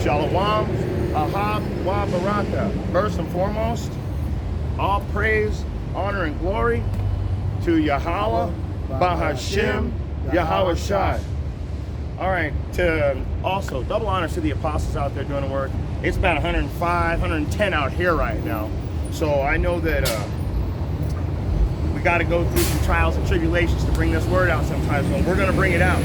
Shalom, Ahab, Wa Baraka. First and foremost, all praise, honor, and glory to Yahweh, Bahashem, Yahweh Shai. All right, to also double honors to the apostles out there doing the work. It's about 105, 110 out here right now. So I know that we got to go through some trials and tribulations to bring this word out sometimes, but we're going to bring it out.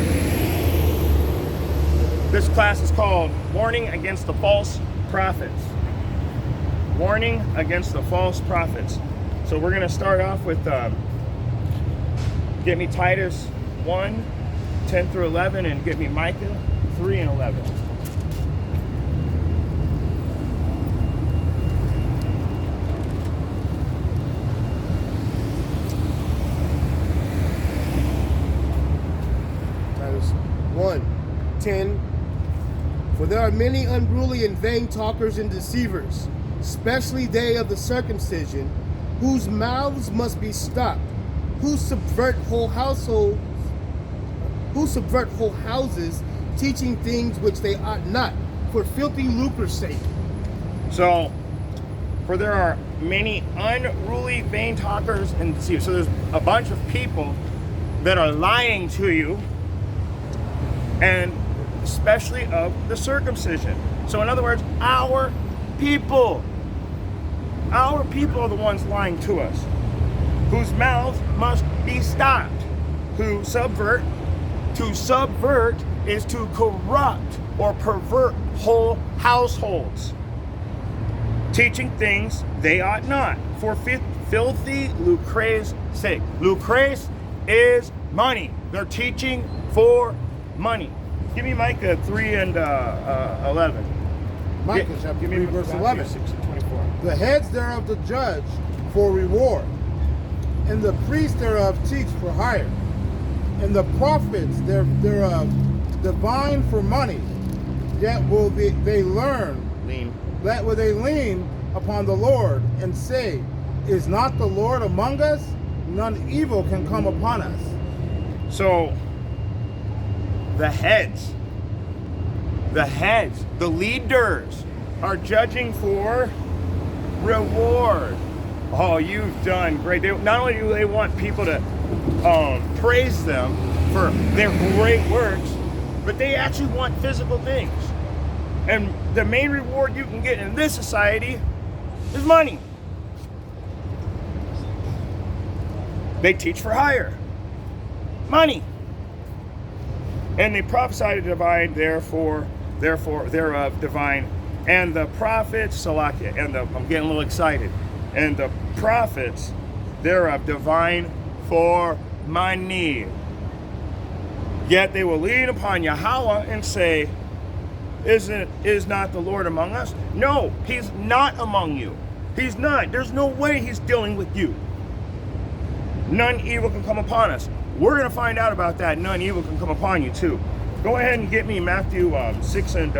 This class is called Warning Against the False Prophets. Warning Against the False Prophets. So we're going to start off with, get me Titus 1, 10 through 11, and get me Micah 3 and 11. Titus 1, 10. For there are many unruly and vain talkers and deceivers, especially they of the circumcision, whose mouths must be stopped, who subvert whole houses, teaching things which they ought not, for filthy lucre's sake. So, for there are many unruly, vain talkers and deceivers. So there's a bunch of people that are lying to you, and especially of the circumcision. So in other words, our people are the ones lying to us, whose mouths must be stopped, who subvert. To subvert is to corrupt or pervert whole households, teaching things they ought not, for filthy lucre's sake. Lucre's is money. They're teaching for money. Give me Micah 3 and 11. Micah chapter 3, verse 11. 6 and 24. The heads thereof the judge for reward, and the priests thereof teach for hire, and the prophets thereof divine for money. Yet will they lean upon the Lord, and say, is not the Lord among us? None evil can come upon us. So, the heads, the leaders are judging for reward. Oh, you've done great. Not only do they want people to praise them for their great works, but they actually want physical things. And the main reward you can get in this society is money. They teach for hire. Money. And they prophesy to divine, therefore thereof divine, and the prophets, Salakia, I'm getting a little excited, and the prophets thereof divine for money. Yet they will lean upon Yahweh and say, is not the Lord among us? No, he's not among you. He's not. There's no way he's dealing with you. None evil can come upon us. We're going to find out about that. None evil can come upon you too. Go ahead and get me Matthew 6 and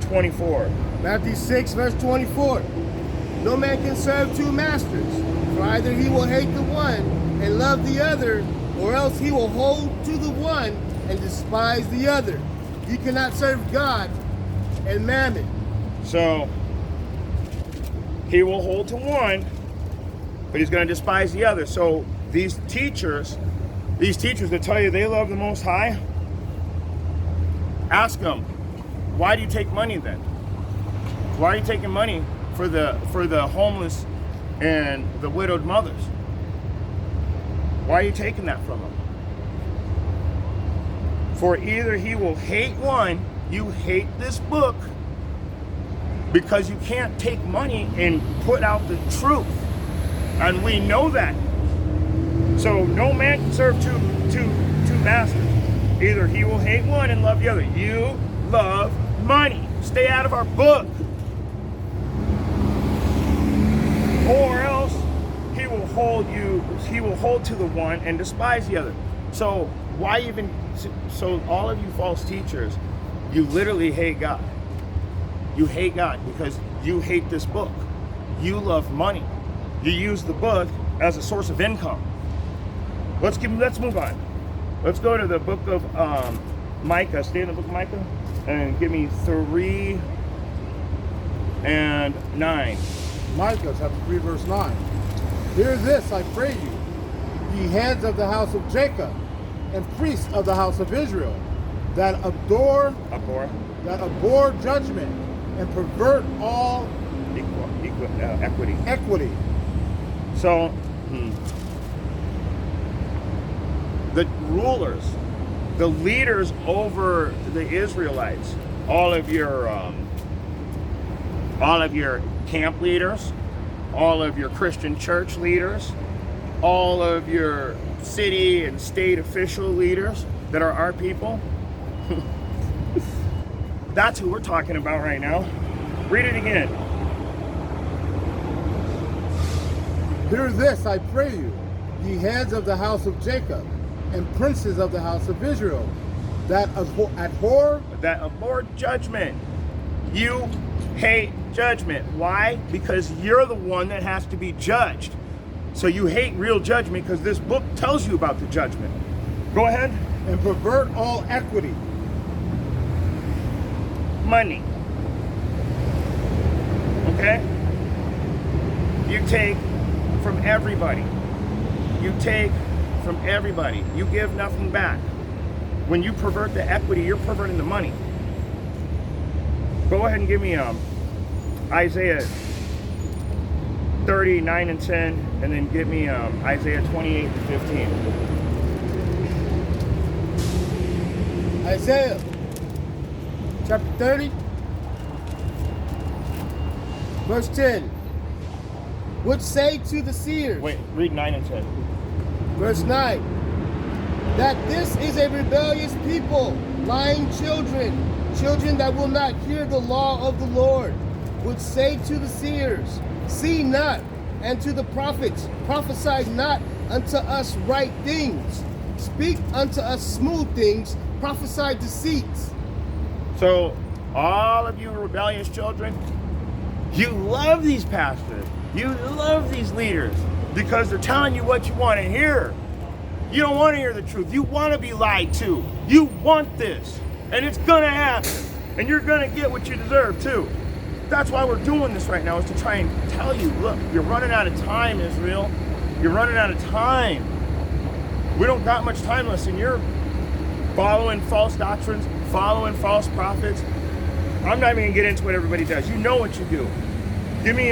24. Matthew 6, verse 24. No man can serve two masters, for either he will hate the one and love the other, or else he will hold to the one and despise the other. You cannot serve God and mammon. So, he will hold to one, but he's going to despise the other. So, these teachers that tell you they love the Most High, ask them, why do you take money then? Why are you taking money for the homeless and the widowed mothers? Why are you taking that from them? For either he will hate one, you hate this book, because you can't take money and put out the truth. And we know that. So no man can serve two masters. Either he will hate one and love the other. You love money. Stay out of our book. Or else he will hold to the one and despise the other. So all of you false teachers, you literally hate God. You hate God because you hate this book. You love money. You use the book as a source of income. Let's move on. Let's go to the book of Micah. Stay in the book of Micah. And give me 3 and 9. Micah chapter 3, verse 9. Hear this, I pray you, ye heads of the house of Jacob, and priests of the house of Israel, that abhor judgment, and pervert all equity. So, the rulers, the leaders over the Israelites, all of your camp leaders, all of your Christian church leaders, all of your city and state official leaders that are our people. That's who we're talking about right now. Read it again. Hear this, I pray you, ye heads of the house of Jacob, and princes of the house of Israel, that abhor judgment. You hate judgment. Why? Because you're the one that has to be judged. So you hate real judgment because this book tells you about the judgment. Go ahead. And pervert all equity. Money. Okay? You take from everybody. You take from everybody. You give nothing back. When you pervert the equity, you're perverting the money. Go ahead and give me Isaiah 39 and 10, and then give me Isaiah 28 and 15. Isaiah chapter 30, verse 10. Which say to the seers, Wait, read 9 and 10. verse 9, that this is a rebellious people, lying children that will not hear the law of the Lord, which say to the seers, see not, and to the prophets, prophesy not unto us right things, speak unto us smooth things, prophesy deceits. So, all of you rebellious children, you love these pastors. You love these leaders because they're telling you what you want to hear. You don't want to hear the truth. You want to be lied to. You want this. And it's going to happen. And you're going to get what you deserve too. That's why we're doing this right now, is to try and tell you, look, you're running out of time, Israel. You're running out of time. We don't got much time left, and you're following false doctrines, following false prophets. I'm not even gonna get into what everybody does. You know what you do. Give me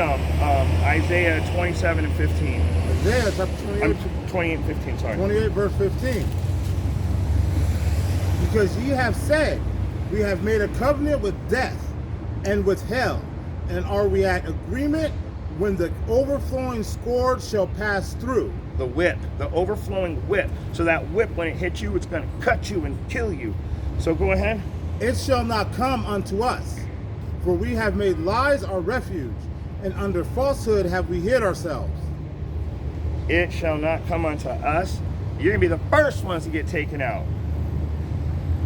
Isaiah 27 and 15. Isaiah chapter 28 and 15, sorry. 28 verse 15. Because ye have said, we have made a covenant with death and with hell, and are we at agreement when the overflowing scourge shall pass through? The whip, the overflowing whip. So that whip, when it hits you, it's going to cut you and kill you. So go ahead. It shall not come unto us, for we have made lies our refuge, and under falsehood have we hid ourselves. It shall not come unto us. You're going to be the first ones to get taken out.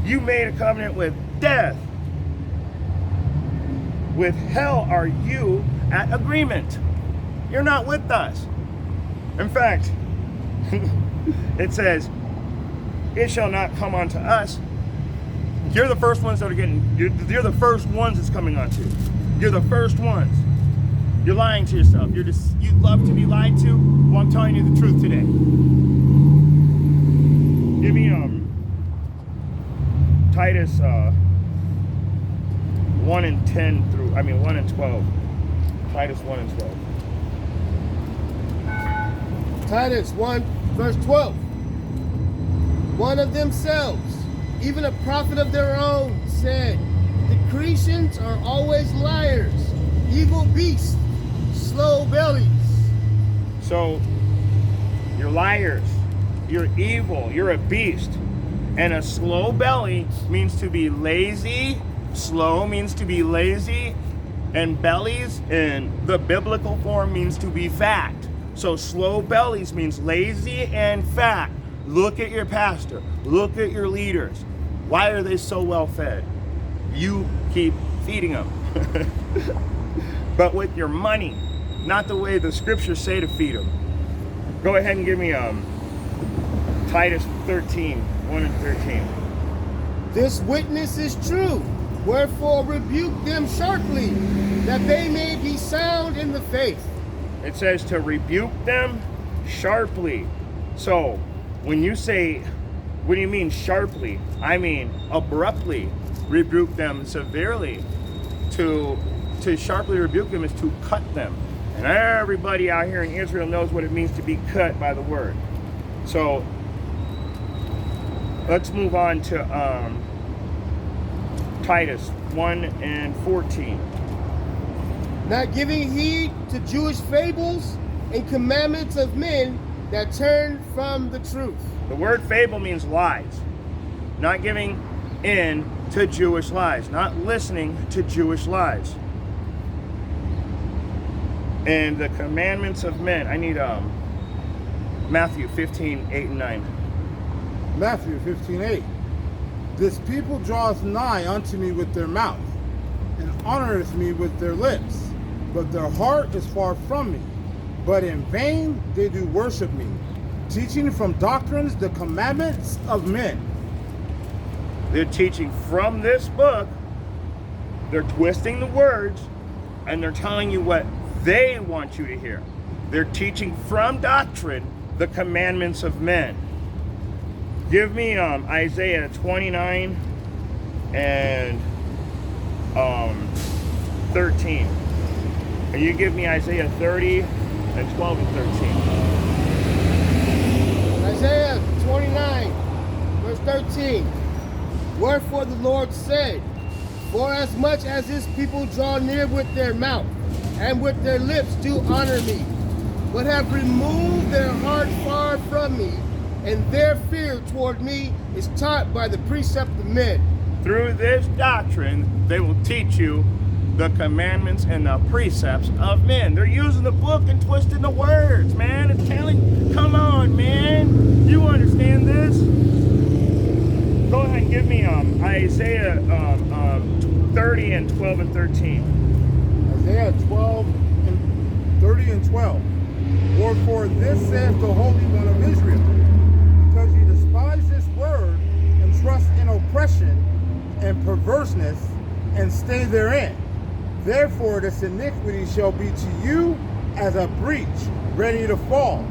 You made a covenant with death. With hell are you at agreement. You're not with us. In fact, it says, it shall not come unto us. You're the first ones that are getting, you're the first ones it's coming onto. You're the first ones. You're lying to yourself. You love to be lied to. Well, I'm telling you the truth today. Give me Titus 1 and 12. Titus 1 and 12. Titus 1, verse 12. One of themselves, even a prophet of their own, said, the Cretians are always liars, evil beasts, slow bellies. So, you're liars, you're evil, you're a beast. And a slow belly means to be lazy. Slow means to be lazy. And bellies in the biblical form means to be fat. So slow bellies means lazy and fat. Look at your pastor. Look at your leaders. Why are they so well fed? You keep feeding them. But with your money, not the way the scriptures say to feed them. Go ahead and give me Titus 13, 1 and 13. This witness is true. Wherefore rebuke them sharply, that they may be sound in the faith. It says to rebuke them sharply. So when you say, what do you mean sharply? I mean abruptly rebuke them severely. To sharply rebuke them is to cut them. And everybody out here in Israel knows what it means to be cut by the word. So let's move on to Titus 1:14. Not giving heed to Jewish fables and commandments of men that turn from the truth. The word fable means lies. Not giving in to Jewish lies. Not listening to Jewish lies. And the commandments of men. I need Matthew 15:8-9. Matthew 15:8. This people draweth nigh unto me with their mouth, and honoreth me with their lips, but their heart is far from me. But in vain they do worship me, teaching from doctrines the commandments of men. They're teaching from this book. They're twisting the words, and they're telling you what they want you to hear. They're teaching from doctrine the commandments of men. Give me Isaiah 29 and 13. And you give me Isaiah 30 and 12 and 13. Isaiah 29, verse 13. Wherefore the Lord said, for as much as this people draw near with their mouth, and with their lips do honor me, but have removed their heart far from me, and their fear toward me is taught by the precept of men. Through this doctrine, they will teach you the commandments and the precepts of men. They're using the book and twisting the words, man. It's telling, come on, man. You understand this? Go ahead and give me Isaiah 30 and 12 and 13. Isaiah 30 and 12. Wherefore this saith the Holy One of Israel, because ye despise this word, and trust in oppression and perverseness, and stay therein. Therefore this iniquity shall be to you as a breach ready to fall,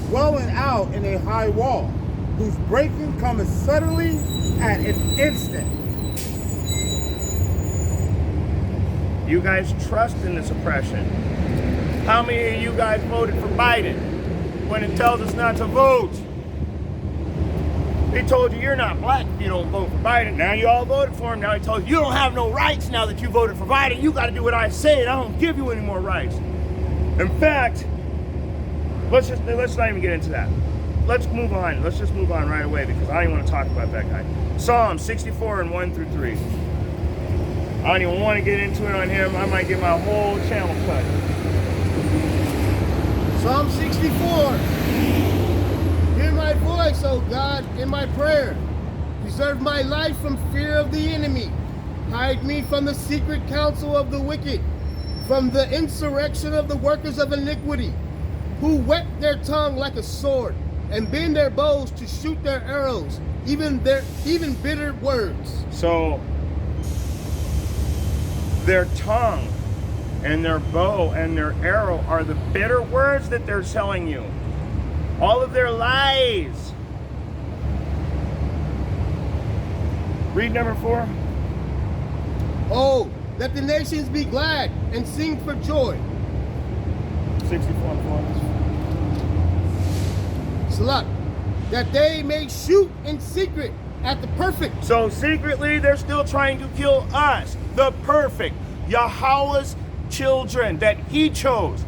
swelling out in a high wall, whose breaking cometh suddenly at an instant. You guys trust in this oppression. How many of you guys voted for Biden when it tells us not to vote? He told you you're not black if you don't vote for Biden. Now you all voted for him. Now he told you you don't have no rights now that you voted for Biden. You got to do what I say, and I don't give you any more rights. In fact, let's not even get into that. Let's move on. Let's just move on right away because I don't even want to talk about that guy. Psalm 64 and 1 through 3. I don't even want to get into it on him. I might get my whole channel cut. Psalm 64. Hear my voice, O God, in my prayer. Preserve my life from fear of the enemy. Hide me from the secret counsel of the wicked, from the insurrection of the workers of iniquity, who whet their tongue like a sword, and bend their bows to shoot their arrows, even bitter words. So their tongue and their bow and their arrow are the bitter words that they're telling you. All of their lies. Read number 4. Oh, let the nations be glad and sing for joy. 64 and 4. Salah, that they may shoot in secret at the perfect. So secretly, they're still trying to kill us, the perfect, Yahweh's children that he chose,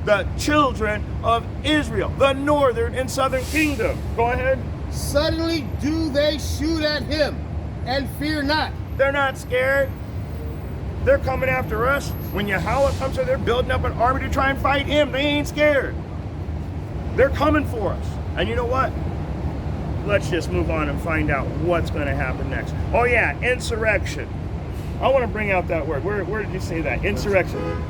the children of Israel, the northern and southern kingdom. Go ahead. Suddenly do they shoot at him, and fear not. They're not scared. They're coming after us. When Yahweh comes here, they're building up an army to try and fight him. They ain't scared. They're coming for us. And you know what? Let's just move on and find out what's going to happen next. Oh yeah, insurrection. I want to bring out that word. Where did you say that? Insurrection.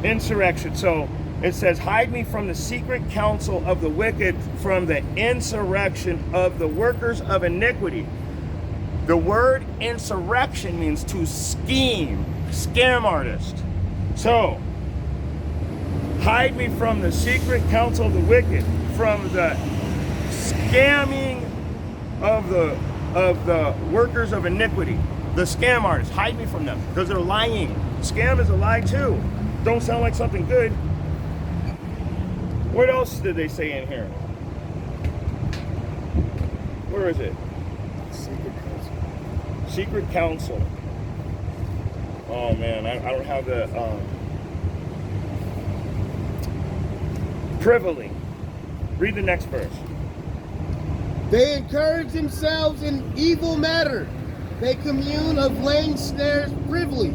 Insurrection. So it says, hide me from the secret counsel of the wicked, from the insurrection of the workers of iniquity. The word insurrection means to scheme, scam artist. So, hide me from the secret counsel of the wicked, from the scamming of the workers of iniquity, the scam artists. Hide me from them because they're lying. Scam is a lie too. Don't sound like something good. What else did they say in here? Where is it? Secret counsel. Oh man, I don't have the privily. Read the next verse. They encourage themselves in evil matter. They commune of laying snares privily.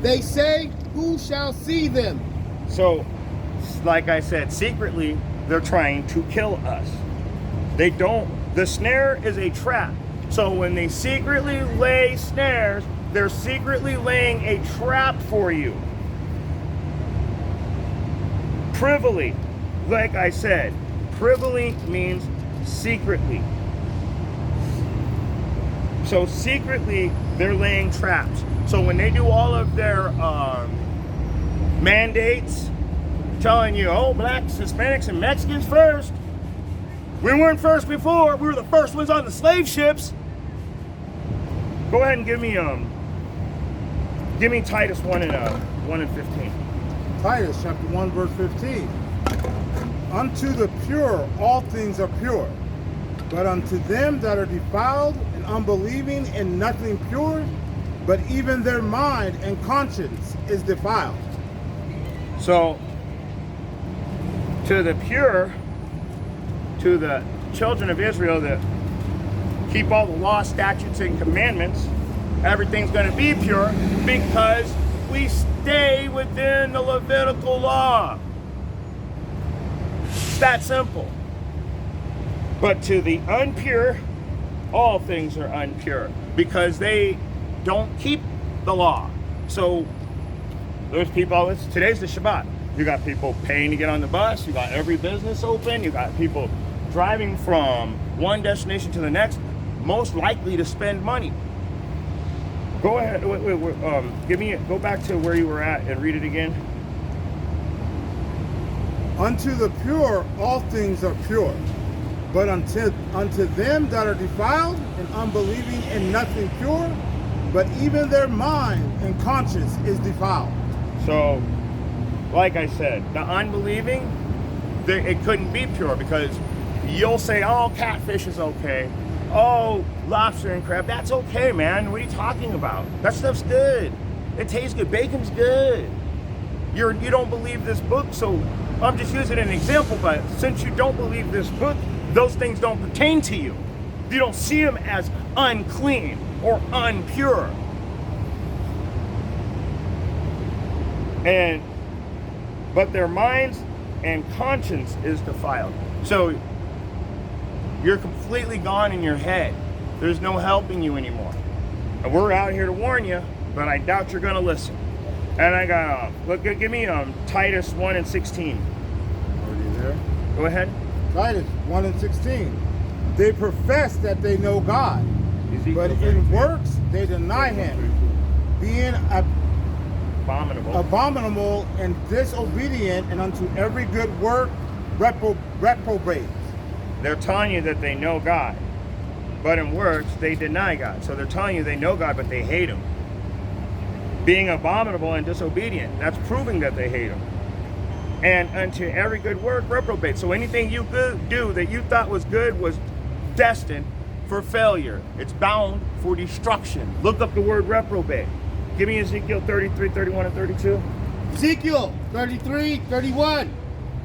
They say, who shall see them? So, like I said, secretly, they're trying to kill us. They don't, the snare is a trap. So when they secretly lay snares, they're secretly laying a trap for you. Privily, like I said, privily means secretly. So secretly, they're laying traps. So when they do all of their mandates, telling you, oh, blacks, Hispanics, and Mexicans first. We weren't first before. We were the first ones on the slave ships. Go ahead and give me Titus 1 and 15. Titus chapter 1 verse 15. Unto the pure all things are pure, but unto them that are defiled and unbelieving and nothing pure, but even their mind and conscience is defiled. So, to the pure, to the children of Israel that keep all the law, statutes, and commandments, everything's going to be pure because we stay within the Levitical law. It's that simple. But to the unpure, all things are unpure because they don't keep the law. So there's people, today's the Shabbat. You got people paying to get on the bus. You got every business open. You got people driving from one destination to the next, most likely to spend money. Go ahead. Go back to where you were at and read it again. Unto the pure all things are pure, but unto them that are defiled and unbelieving and nothing pure, but even their mind and conscience is defiled. So, like I said, the unbelieving, it couldn't be pure because you'll say, oh, catfish is okay. Oh, lobster and crab, that's okay, man. What are you talking about? That stuff's good. It tastes good. Bacon's good. You don't believe this book, so I'm just using an example, but since you don't believe this book, those things don't pertain to you. You don't see them as unclean or unpure. But their minds and conscience is defiled. So you're completely gone in your head. There's no helping you anymore. And we're out here to warn you, but I doubt you're gonna listen. And I got, give me Titus 1 and 16. Already there? Go ahead. Titus 1 and 16. They profess that they know God, Ezekiel but 33. in works they deny him, being abominable and disobedient, and unto every good work reprobate. They're telling you that they know God, but in works they deny God. So they're telling you they know God, but they hate him. Being abominable and disobedient, that's proving that they hate him. And unto every good work reprobate. So anything you do that you thought was good was destined for failure. It's bound for destruction. Look up the word reprobate. Give me Ezekiel 33, 31, and 32. Ezekiel 33, 31.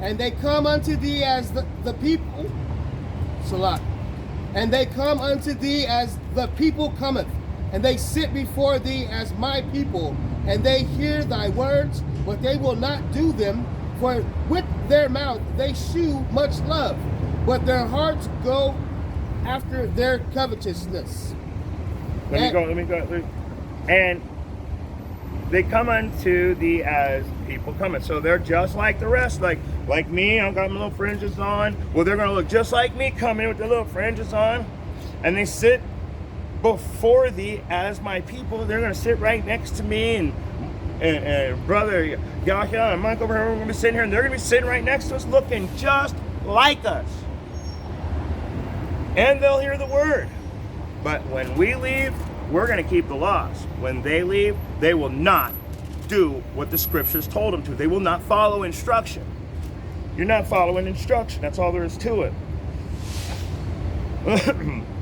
And they come unto thee as the people, Salah. And they come unto thee as the people cometh. And they sit before thee as my people. And they hear thy words, but they will not do them. For with their mouth they shew much love, but their hearts go after their covetousness. Let me go. And they come unto thee as people cometh. So they're just like the rest, like me. I've got my little fringes on. Well, they're going to look just like me, coming with their little fringes on. And they sit before thee as my people. They're going to sit right next to me, and brother Yahya and Mike over here, we're going to be sitting here, and they're going to be sitting right next to us looking just like us. And they'll hear the word. But when we leave, we're going to keep the laws. When they leave, they will not do what the scriptures told them to. They will not follow instruction. You're not following instruction. That's all there is to it.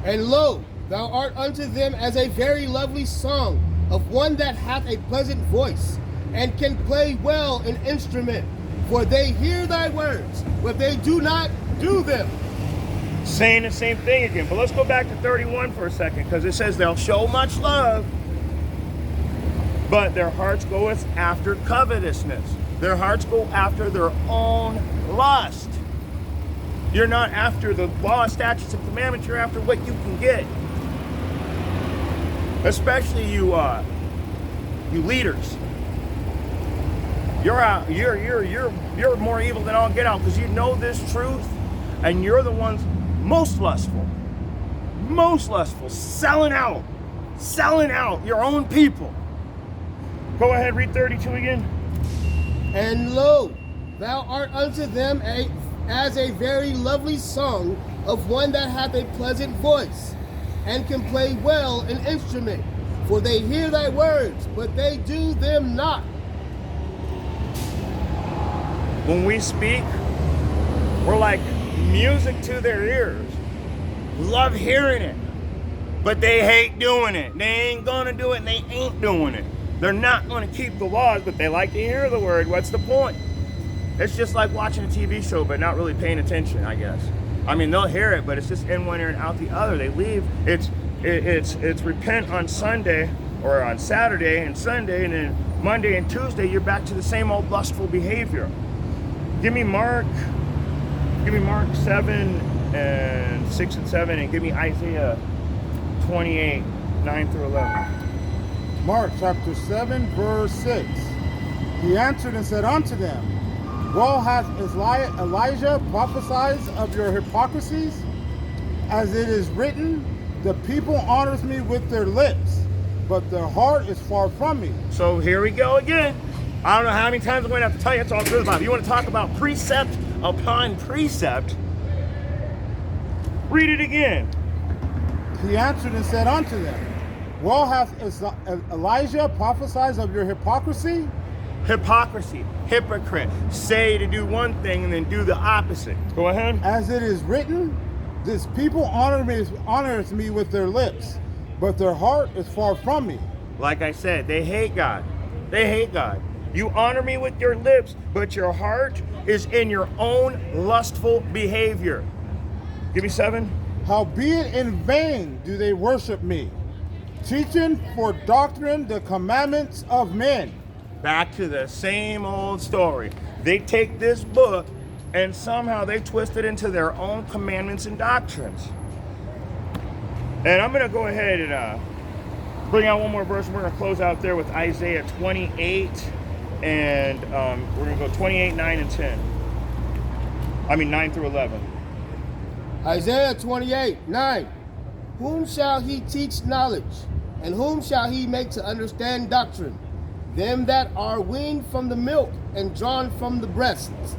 And lo, thou art unto them as a very lovely song of one that hath a pleasant voice, and can play well an instrument. For they hear thy words, but they do not do them. Saying the same thing again. But let's go back to 31 for a second, because it says they'll show much love, but their hearts goeth after covetousness. Their hearts go after their own lust. You're not after the law, statutes, and commandments. You're after what you can get. Especially you leaders. You're more evil than all get out, because you know this truth, and you're the ones most lustful, selling out your own people. Go ahead, read 32 again. And lo, thou art unto them as a very lovely song of one that hath a pleasant voice, and can play well an instrument. For they hear thy words, but they do them not. When we speak, we're like music to their ears. Love hearing it, but they hate doing it. They ain't gonna do it, and they ain't doing it. They're not gonna keep the laws, but they like to hear the word. What's the point? It's just like watching a TV show, but not really paying attention, I guess. I mean, they'll hear it, but it's just in one ear and out the other. They leave. It's repent on Sunday or on Saturday and Sunday, and then Monday and Tuesday, you're back to the same old lustful behavior. Give me Mark 7 and 6 and 7, and give me Isaiah 28, 9 through 11. Mark chapter 7, verse 6. He answered and said unto them, well hath Elijah prophesied of your hypocrisies? As it is written, the people honors me with their lips, but their heart is far from me. So here we go again. I don't know how many times I'm going to have to tell you, it's all through the Bible. You want to talk about precept upon precept? Read it again. He answered and said unto them, well hath Elijah prophesied of your hypocrisy? Hypocrisy, hypocrite. Say to do one thing and then do the opposite. Go ahead. As it is written, this people honors me with their lips, but their heart is far from me. Like I said, they hate God. They hate God. You honor me with your lips, but your heart is in your own lustful behavior. Give me 7. Howbeit in vain do they worship me, teaching for doctrine the commandments of men. Back to the same old story. They take this book and somehow they twist it into their own commandments and doctrines. And I'm going to go ahead and bring out one more verse. We're going to close out there with Isaiah 28, and we're going to go 28, 9, and 10. 9 through 11. Isaiah 28, 9. Whom shall he teach knowledge, and whom shall he make to understand doctrine? Them that are weaned from the milk and drawn from the breasts.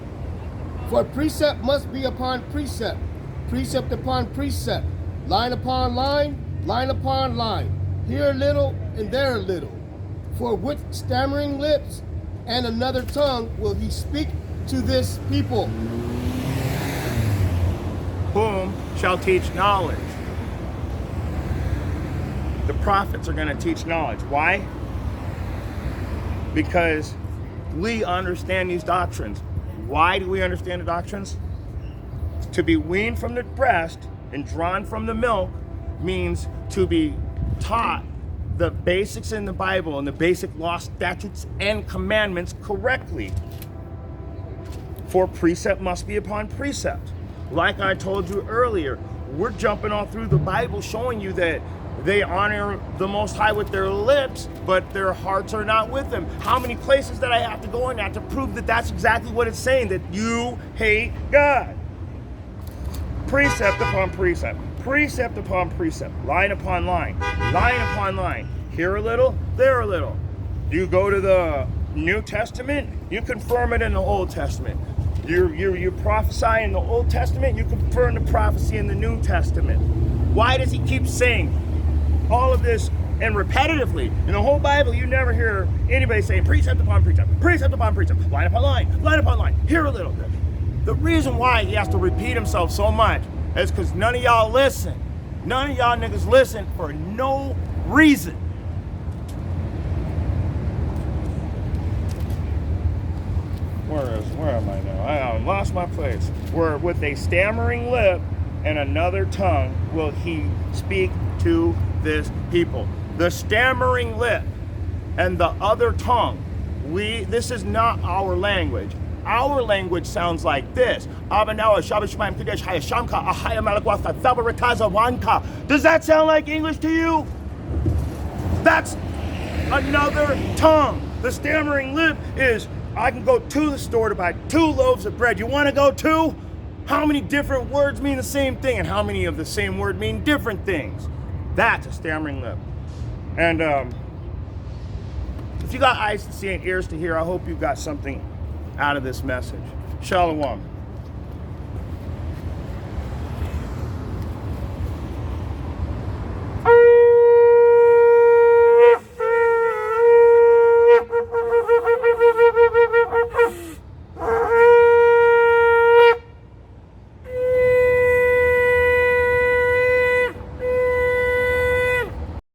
For precept must be upon precept, precept upon precept, line upon line, line upon line, here a little and there a little. For with stammering lips and another tongue will he speak to this people. Whom shall teach knowledge? The prophets are going to teach knowledge. Why? Because we understand these doctrines. Why do we understand the doctrines? To be weaned from the breast and drawn from the milk means to be taught the basics in the Bible and the basic law, statutes, and commandments correctly. For precept must be upon precept. Like I told you earlier, we're jumping all through the Bible showing you that they honor the Most High with their lips, but their hearts are not with Him. How many places that I have to go in that to prove that that's exactly what it's saying, that you hate God? Precept upon precept, precept upon precept, line upon line upon line. Here a little, there a little. You go to the New Testament, you confirm it in the Old Testament. You prophesy in the Old Testament, you confirm the prophecy in the New Testament. Why does he keep saying all of this and repetitively? In the whole Bible, you never hear anybody saying precept upon precept, precept upon precept, line upon line, here a little. The reason why he has to repeat himself so much is because none of y'all listen. None of y'all niggas listen for no reason. Where am I now? I lost my place. Where with a stammering lip and another tongue will he speak to this people. The stammering lip and the other tongue. This is not our language. Our language sounds like this. Does that sound like English to you? That's another tongue. The stammering lip is, I can go to the store to buy 2 loaves of bread. You want to go too? How many different words mean the same thing, and how many of the same word mean different things? That's a stammering lip. And if you got eyes to see and ears to hear, I hope you got something out of this message. Shalom.